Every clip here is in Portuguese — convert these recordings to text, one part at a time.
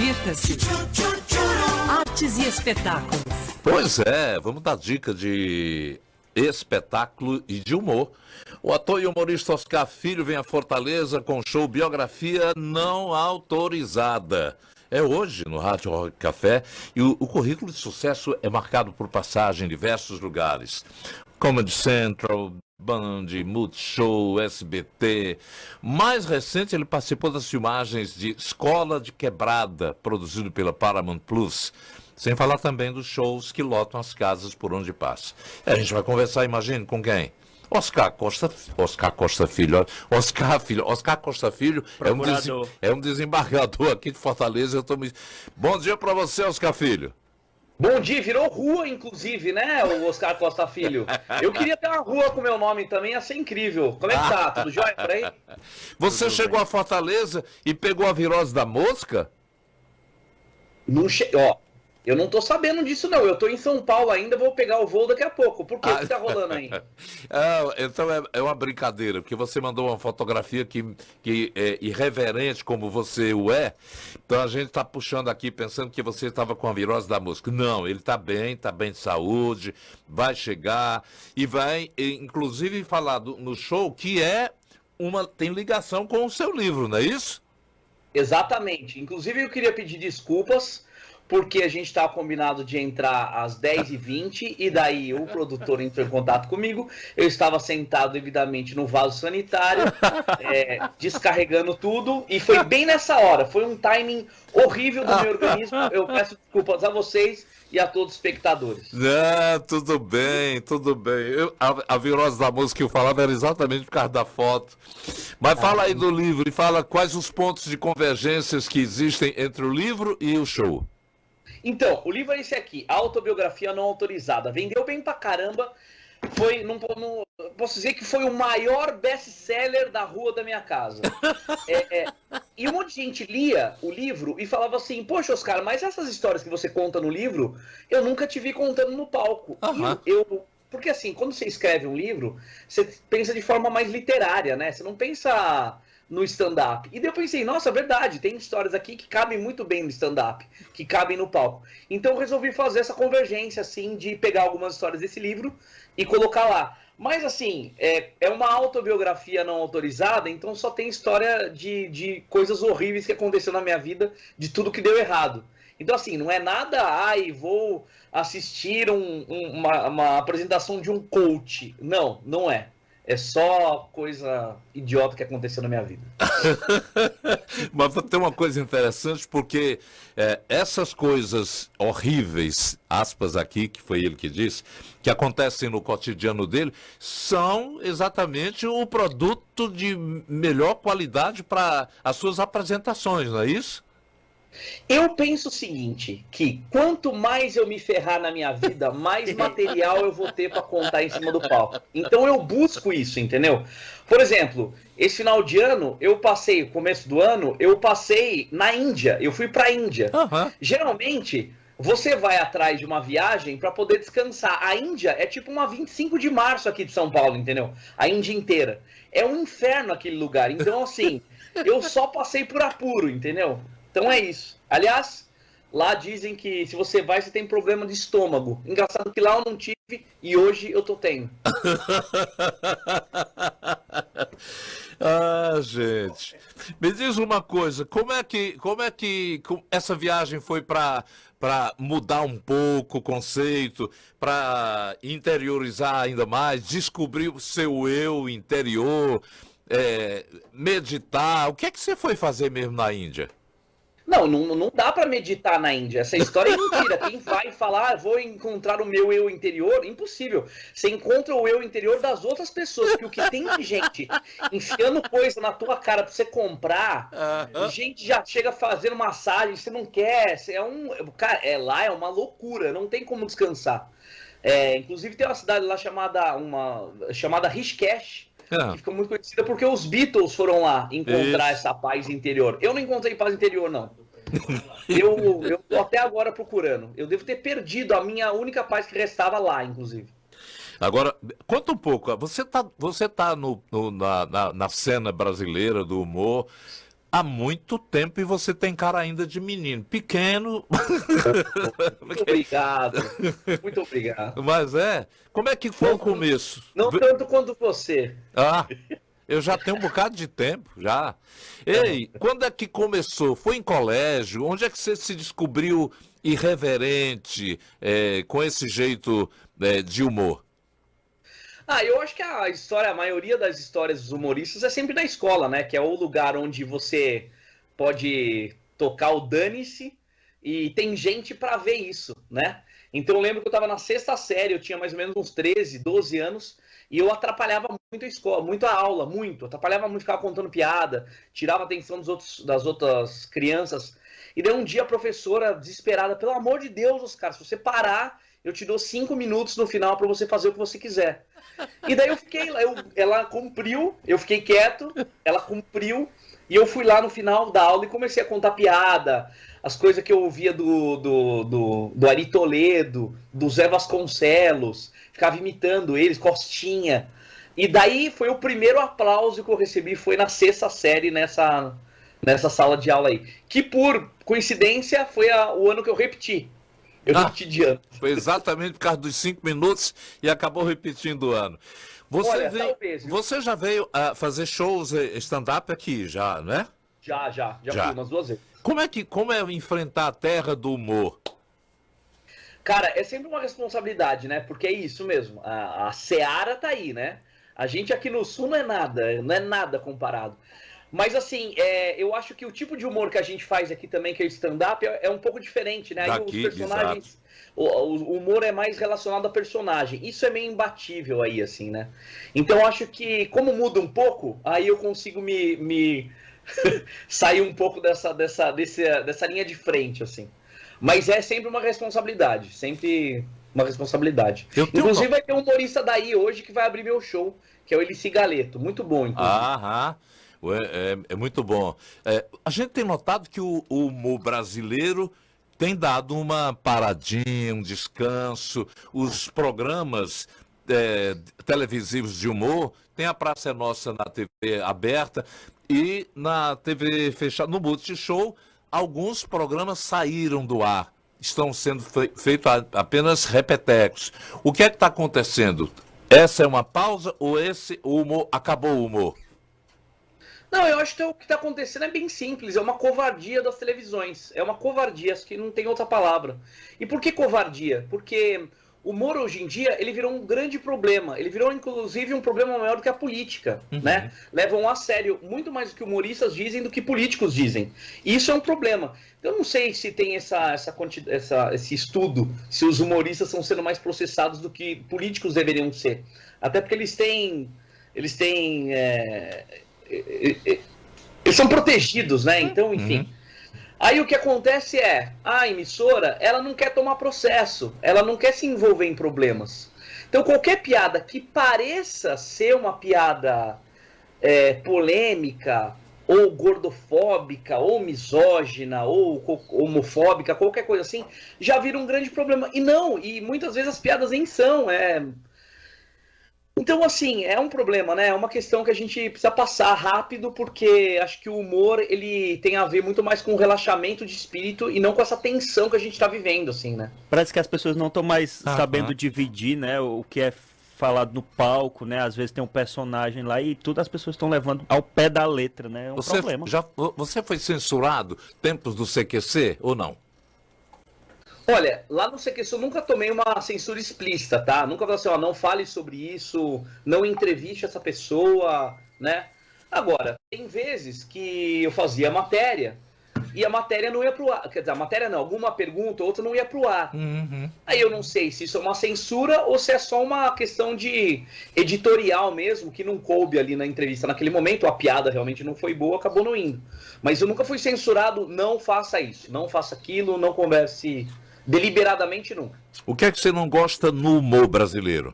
Divirta-se. Artes e espetáculos. Pois é, vamos dar dica de espetáculo e de humor. O ator e humorista Oscar Filho vem a Fortaleza com o show Biografia Não Autorizada. É hoje no Rádio Rock Café e o currículo de sucesso é marcado por passagem em diversos lugares. Comedy Central, Band, Multishow, SBT. Mais recente, ele participou das filmagens de Escola de Quebrada, produzido pela Paramount Plus. Sem falar também dos shows que lotam as casas por onde passa. A gente vai conversar, imagine, com quem? Oscar Costa Filho. Oscar Costa Filho é um desembargador aqui de Fortaleza. Bom dia para você, Oscar Filho. Bom dia, virou rua, inclusive, né, o Oscar Costa Filho? Eu queria ter uma rua com meu nome também, ia ser incrível. Como é que tá? Tudo jóia por aí? Você chegou a Fortaleza e pegou a virose da mosca? Não ó, eu não tô sabendo disso, não. Eu tô em São Paulo ainda, vou pegar o voo daqui a pouco. Por que tá rolando aí? Então é uma brincadeira, porque você mandou uma fotografia que é irreverente como você o é. Então a gente tá puxando aqui pensando que você estava com a virose da mosca. Não, ele tá bem de saúde, vai chegar e vai, inclusive, falar no show que tem ligação com o seu livro, não é isso? Exatamente. Inclusive eu queria pedir desculpas, porque a gente estava combinado de entrar às 10h20 e daí o produtor entrou em contato comigo. Eu estava sentado devidamente no vaso sanitário, descarregando tudo, e foi bem nessa hora. Foi um timing horrível do meu organismo. Eu peço desculpas a vocês e a todos os espectadores. Tudo bem. A virose da mosca que eu falava era exatamente por causa da foto. Mas fala aí do livro e fala quais os pontos de convergências que existem entre o livro e o show. Então, o livro é esse aqui, Autobiografia Não Autorizada. Vendeu bem pra caramba. Posso dizer que foi o maior best-seller da rua da minha casa. E um monte de gente lia o livro e falava assim: poxa, Oscar, mas essas histórias que você conta no livro, eu nunca te vi contando no palco. Uhum. Porque assim, quando você escreve um livro, você pensa de forma mais literária, né? Você não pensa no stand-up. E daí eu pensei, nossa, verdade, tem histórias aqui que cabem muito bem no stand-up, que cabem no palco. Então eu resolvi fazer essa convergência, assim, de pegar algumas histórias desse livro e colocar lá. Mas, assim, é uma autobiografia não autorizada, então só tem história de coisas horríveis que aconteceu na minha vida, de tudo que deu errado. Então, assim, não é nada, vou assistir uma apresentação de um coach. Não é. É só coisa idiota que aconteceu na minha vida. Mas tem uma coisa interessante, porque essas coisas horríveis, aspas aqui, que foi ele que disse, que acontecem no cotidiano dele, são exatamente o produto de melhor qualidade para as suas apresentações, não é isso? Eu penso o seguinte, que quanto mais eu me ferrar na minha vida, mais material eu vou ter para contar em cima do palco. Então eu busco isso, entendeu? Por exemplo, esse final de ano, começo do ano, eu passei na Índia, eu fui para a Índia. Uhum. Geralmente, você vai atrás de uma viagem para poder descansar. A Índia é tipo uma 25 de março aqui de São Paulo, entendeu? A Índia inteira. É um inferno aquele lugar. Então, assim, eu só passei por apuro, entendeu? Então é isso. Aliás, lá dizem que se você vai, você tem problema de estômago. Engraçado que lá eu não tive e hoje eu tô tendo. Gente. Me diz uma coisa, como é que essa viagem foi para mudar um pouco o conceito, para interiorizar ainda mais, descobrir o seu eu interior, meditar? O que é que você foi fazer mesmo na Índia? Não dá pra meditar na Índia. Essa história é mentira. Quem vai falar, vou encontrar o meu eu interior, impossível. Você encontra o eu interior das outras pessoas, porque o que tem de gente enfiando coisa na tua cara pra você comprar, gente já chega fazendo massagem, você não quer, cara, lá é uma loucura, não tem como descansar. Inclusive tem uma cidade lá chamada Rishikesh, que ficou muito conhecida porque os Beatles foram lá encontrar essa paz interior. Eu não encontrei paz interior, não. Eu tô até agora procurando. Eu devo ter perdido a minha única paz que restava lá, inclusive. Agora, conta um pouco. Você tá na cena brasileira do humor. há muito tempo e você tem cara ainda de menino. Pequeno. Muito obrigado. Muito obrigado. Mas como é que foi o começo? Não tanto quanto você. Ah, eu já tenho um bocado de tempo, já. Ei, quando é que começou? Foi em colégio? Onde é que você se descobriu irreverente, com esse jeito de humor? Eu acho que a maioria das histórias dos humoristas é sempre na escola, né? Que é o lugar onde você pode tocar o dane-se e tem gente pra ver isso, né? Então eu lembro que eu tava na 6ª série, eu tinha mais ou menos uns 13, 12 anos, e eu atrapalhava muito a escola, muito a aula, muito. Atrapalhava muito, ficava contando piada, tirava a atenção das outras crianças. E daí um dia a professora, desesperada, pelo amor de Deus, Oscar, se você parar, eu te dou 5 minutos no final pra você fazer o que você quiser. E daí eu fiquei lá, ela cumpriu, eu fiquei quieto, ela cumpriu, e eu fui lá no final da aula e comecei a contar piada, as coisas que eu ouvia do Ari Toledo, do Zé Vasconcelos, ficava imitando eles, Costinha. E daí foi o primeiro aplauso que eu recebi, foi na 6ª série nessa sala de aula aí. Que por coincidência foi o ano que eu repeti. Eu repeti de ano. Foi exatamente por causa dos 5 minutos e acabou repetindo o ano. Você já veio a fazer shows stand-up aqui, já, né? Já fui umas 2 vezes. Como é enfrentar a terra do humor? Cara, é sempre uma responsabilidade, né? Porque é isso mesmo, a seara tá aí, né? A gente aqui no Sul não é nada comparado. Mas assim, eu acho que o tipo de humor que a gente faz aqui também, que é stand-up, é um pouco diferente, né? Aí os personagens, o humor é mais relacionado a personagem. Isso é meio imbatível aí, assim, né? Então eu acho que, como muda um pouco, aí eu consigo me sair um pouco dessa linha de frente, assim. Mas é sempre uma responsabilidade, sempre uma responsabilidade. Inclusive vai ter um humorista daí hoje que vai abrir meu show, que é o Elici Galeto. Muito bom, inclusive. Aham. É muito bom. A gente tem notado que o humor brasileiro tem dado uma paradinha, um descanso. Os programas televisivos de humor, tem a Praça é Nossa na TV aberta e na TV fechada, no Multishow, alguns programas saíram do ar. Estão sendo feitos apenas repetecos. O que é que está acontecendo? Essa é uma pausa ou o humor acabou o humor? Não, eu acho que o que está acontecendo é bem simples, é uma covardia das televisões. É uma covardia, acho que não tem outra palavra. E por que covardia? Porque o humor hoje em dia, ele virou um grande problema. Ele virou, inclusive, um problema maior do que a política, né? Levam a sério muito mais do que humoristas dizem do que políticos dizem. E isso é um problema. Eu não sei se tem esse estudo, se os humoristas estão sendo mais processados do que políticos deveriam ser. Até porque eles são protegidos, né? Então, enfim. Aí o que acontece a emissora, ela não quer tomar processo, ela não quer se envolver em problemas. Então, qualquer piada que pareça ser uma piada polêmica, ou gordofóbica, ou misógina, ou homofóbica, qualquer coisa assim, já vira um grande problema. E muitas vezes as piadas nem são, Então, assim, é um problema, né? É uma questão que a gente precisa passar rápido, porque acho que o humor, ele tem a ver muito mais com o relaxamento de espírito e não com essa tensão que a gente tá vivendo, assim, né? Parece que as pessoas não estão mais sabendo dividir, né? O que é falado no palco, né? Às vezes tem um personagem lá e tudo as pessoas estão levando ao pé da letra, né? É um problema. Você foi censurado tempos do CQC ou não? Olha, lá no CQC eu nunca tomei uma censura explícita, tá? Nunca falei assim, não fale sobre isso, não entreviste essa pessoa, né? Agora, tem vezes que eu fazia matéria e a matéria não ia pro ar. Quer dizer, a matéria não, alguma pergunta, outra não ia pro ar. Aí eu não sei se isso é uma censura ou se é só uma questão de editorial mesmo, que não coube ali na entrevista naquele momento, a piada realmente não foi boa, acabou não indo. Mas eu nunca fui censurado, não faça isso, não faça aquilo, não converse deliberadamente nunca. O que é que você não gosta no humor brasileiro?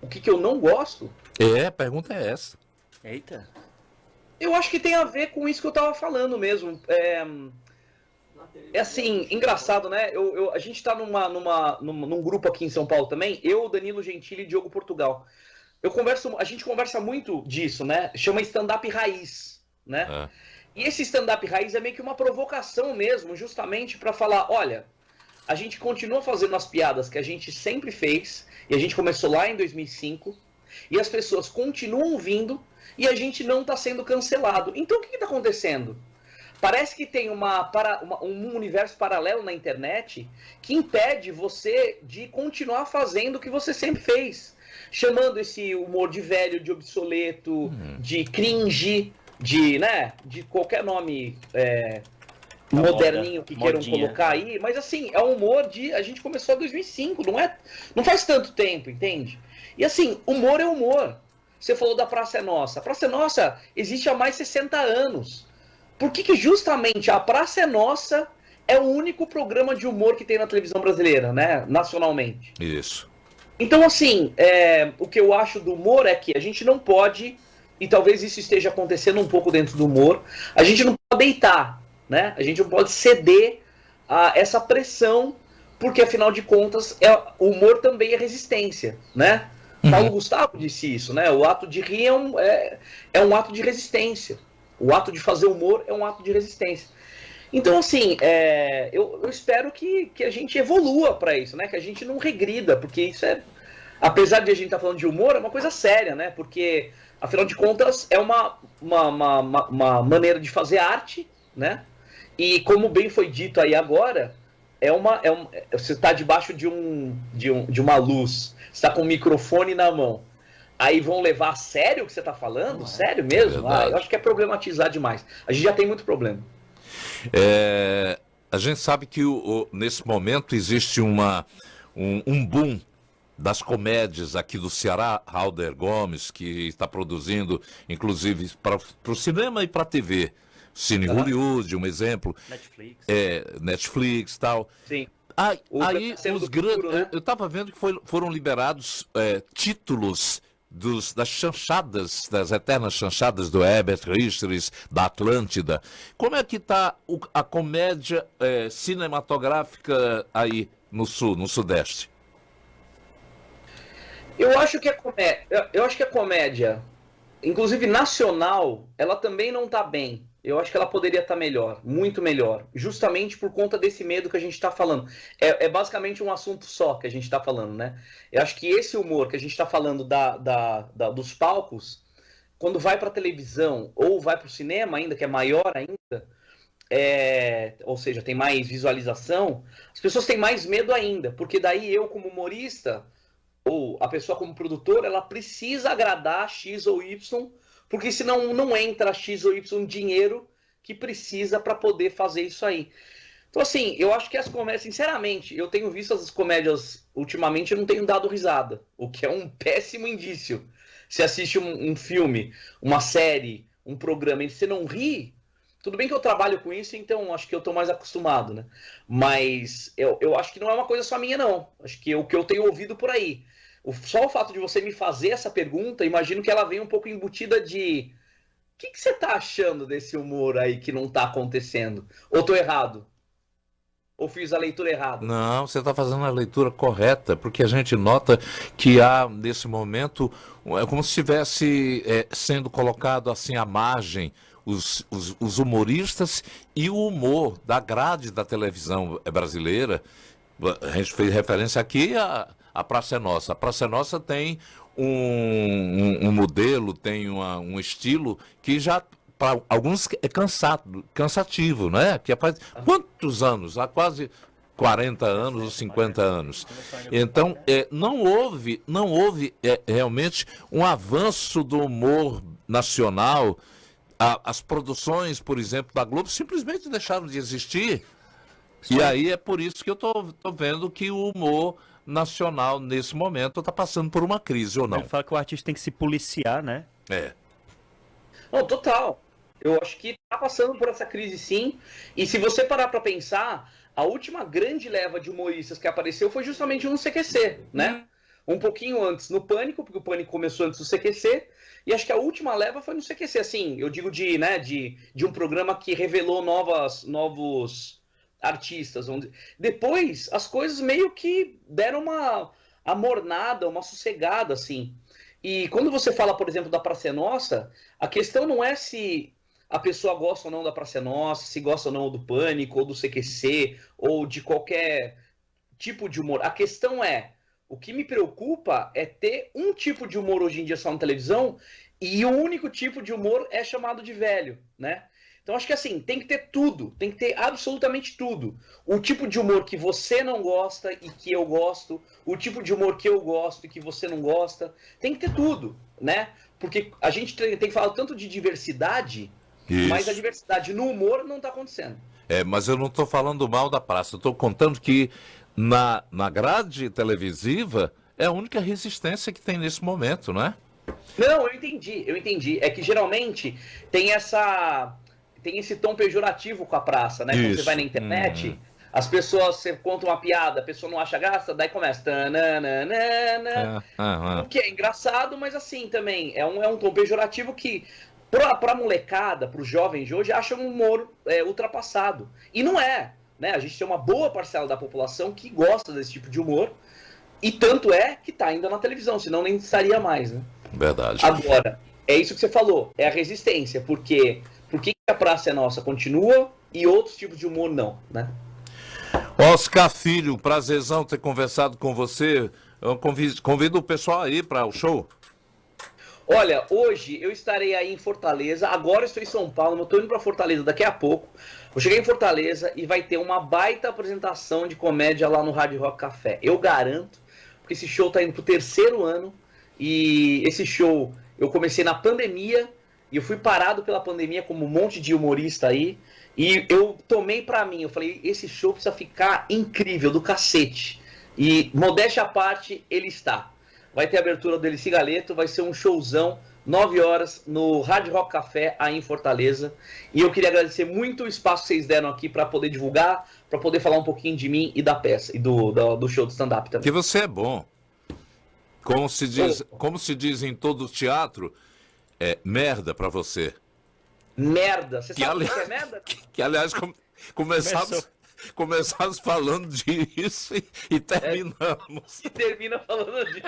O que eu não gosto? A pergunta é essa. Eita. Eu acho que tem a ver com isso que eu tava falando mesmo. É assim, engraçado, né? A gente tá num grupo aqui em São Paulo também, eu, Danilo Gentili e Diogo Portugal. A gente conversa muito disso, né? Chama stand-up raiz. né? E esse stand-up raiz é meio que uma provocação mesmo, justamente para falar, olha, a gente continua fazendo as piadas que a gente sempre fez, e a gente começou lá em 2005, e as pessoas continuam vindo, e a gente não está sendo cancelado. Então o que está acontecendo? Parece que tem um universo paralelo na internet que impede você de continuar fazendo o que você sempre fez. Chamando esse humor de velho, de obsoleto, de cringe, de qualquer nome moderninho que queiram colocar aí. Mas assim, é um humor de... A gente começou em 2005, não faz tanto tempo, entende? E assim, humor é humor. Você falou da Praça é Nossa. A Praça é Nossa existe há mais de 60 anos. Por que justamente a Praça é Nossa é o único programa de humor que tem na televisão brasileira, né? Nacionalmente. Isso. Então, assim, o que eu acho do humor é que a gente não pode, e talvez isso esteja acontecendo um pouco dentro do humor, a gente não pode deitar, né? A gente não pode ceder a essa pressão, porque afinal de contas, o humor também é resistência, né? Paulo Gustavo disse isso, né? O ato de rir é um ato de resistência. O ato de fazer humor é um ato de resistência. Então, assim, eu espero que a gente evolua para isso, né? Que a gente não regrida, porque isso apesar de a gente estar falando de humor, é uma coisa séria, né? Porque, afinal de contas, é uma maneira de fazer arte, né? E como bem foi dito aí agora, você está debaixo de uma luz, você está com o microfone na mão. Aí vão levar a sério o que você está falando? Sério mesmo? Eu acho que é problematizar demais. A gente já tem muito problema. A gente sabe que nesse momento existe um boom das comédias aqui do Ceará. Halder Gomes, que está produzindo, inclusive, para o cinema e para a TV. Cine Hollywood, um exemplo. Netflix e tal. Sim. Aí os grandes... Né? Eu estava vendo que foram liberados títulos das chanchadas, das eternas chanchadas do Herbert Richteres, da Atlântida. Como é que está a comédia cinematográfica aí no Sul, no Sudeste? Eu acho que a comédia, inclusive nacional, ela também não está bem. Eu acho que ela poderia estar melhor, muito melhor, justamente por conta desse medo que a gente está falando. É basicamente um assunto só que a gente está falando, né? Eu acho que esse humor que a gente está falando dos palcos, quando vai para a televisão ou vai para o cinema ainda, que é maior ainda, ou seja, tem mais visualização, as pessoas têm mais medo ainda, porque daí eu como humorista, ou a pessoa como produtor, ela precisa agradar X ou Y, porque senão não entra X ou Y dinheiro que precisa para poder fazer isso aí. Então, assim, eu acho que as comédias, sinceramente, eu tenho visto as comédias ultimamente e não tenho dado risada, o que é um péssimo indício. Você assiste um filme, uma série, um programa e você não ri, tudo bem que eu trabalho com isso, então acho que eu estou mais acostumado, né? Mas eu acho que não é uma coisa só minha, não. Acho que o que eu tenho ouvido por aí. Só o fato de você me fazer essa pergunta, imagino que ela vem um pouco embutida de... O que você tá achando desse humor aí que não tá acontecendo? Ou tô errado? Ou fiz a leitura errada? Não, você está fazendo a leitura correta, porque a gente nota que há, nesse momento, é como se estivesse sendo colocado assim à margem os humoristas e o humor da grade da televisão brasileira. A gente fez referência aqui a Praça é Nossa. A Praça é Nossa tem um modelo, tem um estilo que já, para alguns, é cansativo, né? Que faz quantos anos? Há quase 40 anos ou 50 anos. Então, não houve realmente um avanço do humor nacional. As produções, por exemplo, da Globo simplesmente deixaram de existir. Sim. E aí é por isso que eu tô vendo que o humor nacional, nesse momento, está passando por uma crise, ou não? Ele fala que o artista tem que se policiar, né? Não, total. Eu acho que está passando por essa crise, sim. E se você parar para pensar, a última grande leva de humoristas que apareceu foi justamente no CQC, né? Um pouquinho antes no Pânico, porque o Pânico começou antes do CQC, e acho que a última leva foi no CQC, assim, eu digo de um programa que revelou novos artistas. Depois, as coisas meio que deram uma amornada, uma sossegada, assim. E quando você fala, por exemplo, da Praça é Nossa, a questão não é se a pessoa gosta ou não da Praça é Nossa, se gosta ou não do Pânico, ou do CQC, ou de qualquer tipo de humor. A questão é, o que me preocupa é ter um tipo de humor hoje em dia só na televisão, e o único tipo de humor é chamado de velho, né? Então acho que assim, tem que ter tudo, tem que ter absolutamente tudo. O tipo de humor que você não gosta e que eu gosto, o tipo de humor que eu gosto e que você não gosta, tem que ter tudo, né? Porque a gente tem que falar tanto de diversidade, mas a diversidade no humor não está acontecendo. Mas eu não estou falando mal da praça, eu estou contando que na grade televisiva é a única resistência que tem nesse momento, não é? Não, eu entendi. É que geralmente tem esse tom pejorativo com a praça, né? Quando você vai na internet, as pessoas, você conta uma piada, a pessoa não acha graça, daí começa. O que é engraçado, mas assim também, é um tom pejorativo que, pra molecada, pros jovens de hoje, acham um humor ultrapassado. E não é, né? A gente tem uma boa parcela da população que gosta desse tipo de humor, e tanto é que tá ainda na televisão, senão nem estaria mais, né? Verdade. Agora, é isso que você falou, é a resistência, porque por que a Praça é Nossa continua e outros tipos de humor não, né? Oscar Filho, prazerzão ter conversado com você. Eu convido o pessoal aí para o show. Olha, hoje eu estarei aí em Fortaleza, agora eu estou em São Paulo, eu estou indo para Fortaleza daqui a pouco. Eu cheguei em Fortaleza e vai ter uma baita apresentação de comédia lá no Hard Rock Café. Eu garanto, porque esse show está indo pro 3º ano, e esse show eu comecei na pandemia, e eu fui parado pela pandemia como um monte de humorista aí, e eu tomei pra mim, eu falei, esse show precisa ficar incrível, do cacete. E, modéstia à parte, ele está. Vai ter a abertura do Elici Galeto, vai ser um showzão, 9 horas, no Hard Rock Café, aí em Fortaleza. E eu queria agradecer muito o espaço que vocês deram aqui para poder divulgar, para poder falar um pouquinho de mim e da peça, e do show de stand-up também. Que você é bom. Como se diz em todo teatro, é merda pra você. Merda. Você sabe o que é merda? Que aliás, começamos falando disso e terminamos. E termina falando disso.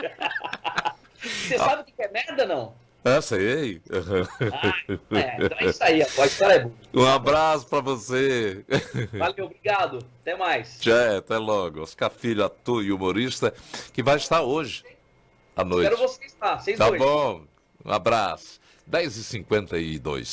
Você sabe o que é merda, não? Sei. Então é isso aí, a história é boa. Um abraço pra você. Valeu, obrigado. Até mais. Tchau, até logo. Oscar Filho, ator e humorista, que vai estar hoje à noite. Quero vocês lá, vocês Tá dois. bom. Um abraço. 10h52.